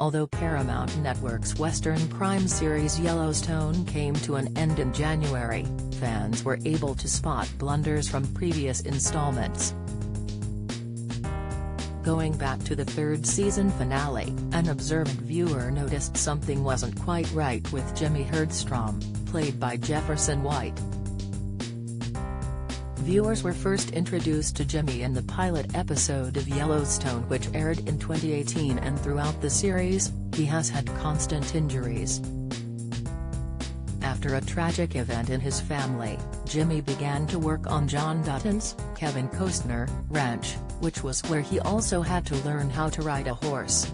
Although Paramount Network's Western crime series Yellowstone came to an end in January, fans were able to spot blunders from previous installments. Going back to the third season finale, an observant viewer noticed something wasn't quite right with Jimmy Herdstrom, played by Jefferson White. Viewers were first introduced to Jimmy in the pilot episode of Yellowstone, which aired in 2018, and throughout the series, he has had constant injuries. After a tragic event in his family, Jimmy began to work on John Dutton's, Kevin Costner, ranch, which was where he also had to learn how to ride a horse.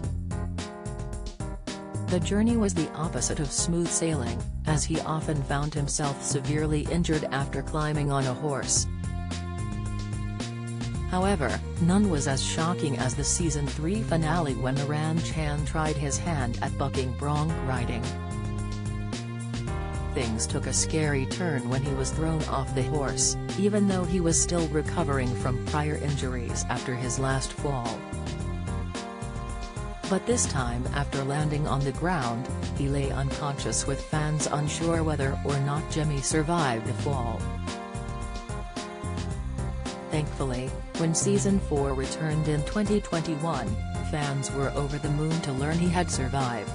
The journey was the opposite of smooth sailing, as he often found himself severely injured after climbing on a horse. However, none was as shocking as the Season 3 finale, when the ranch hand tried his hand at bucking bronc riding. Things took a scary turn when he was thrown off the horse, even though he was still recovering from prior injuries after his last fall. But this time, after landing on the ground, he lay unconscious, with fans unsure whether or not Jimmy survived the fall. Thankfully, when Season 4 returned in 2021, fans were over the moon to learn he had survived.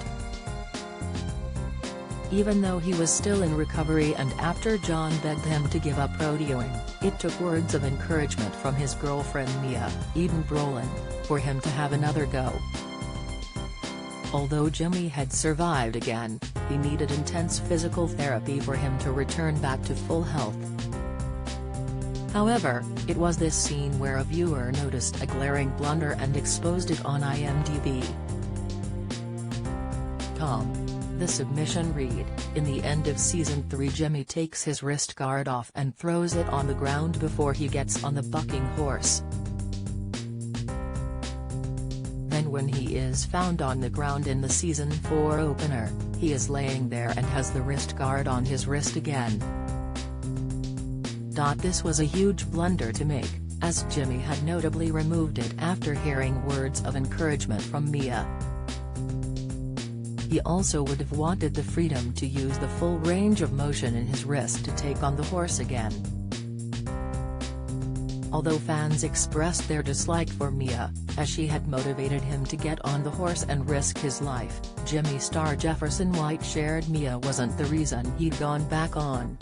Even though he was still in recovery and after John begged him to give up rodeoing, it took words of encouragement from his girlfriend Mia, Eden Brolin, for him to have another go. Although Jimmy had survived again, he needed intense physical therapy for him to return back to full health. However, it was this scene where a viewer noticed a glaring blunder and exposed it on IMDb. The submission read, "In the end of Season 3, Jimmy takes his wrist guard off and throws it on the ground before he gets on the bucking horse. Then when he is found on the ground in the Season 4 opener, he is laying there and has the wrist guard on his wrist again." This was a huge blunder to make, as Jimmy had notably removed it after hearing words of encouragement from Mia. He also would have wanted the freedom to use the full range of motion in his wrist to take on the horse again. Although fans expressed their dislike for Mia, as she had motivated him to get on the horse and risk his life, Jimmy star Jefferson White shared Mia wasn't the reason he'd gone back on.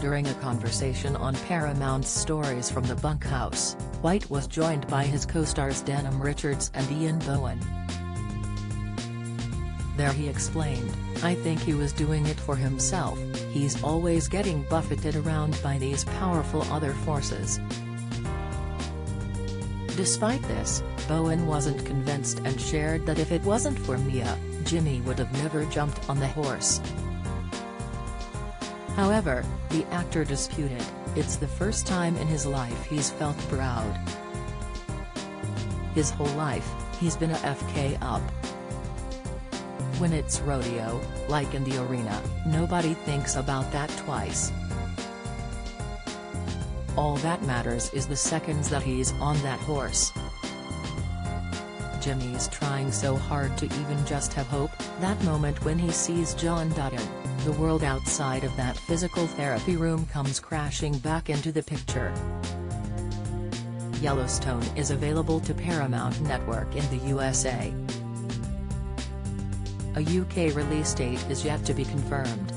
During a conversation on Paramount's Stories from the Bunkhouse, White was joined by his co-stars Denham Richards and Ian Bohen. There he explained, "I think he was doing it for himself. He's always getting buffeted around by these powerful other forces." Despite this, Bowen wasn't convinced and shared that if it wasn't for Mia, Jimmy would have never jumped on the horse. However, the actor disputed, "It's the first time in his life he's felt proud. His whole life, he's been a FK up. When it's rodeo, like in the arena, nobody thinks about that twice. All that matters is the seconds that he's on that horse. Jimmy's trying so hard to even just have hope." That moment when he sees John Dutton, the world outside of that physical therapy room comes crashing back into the picture. Yellowstone is available to Paramount Network in the USA. A UK release date is yet to be confirmed.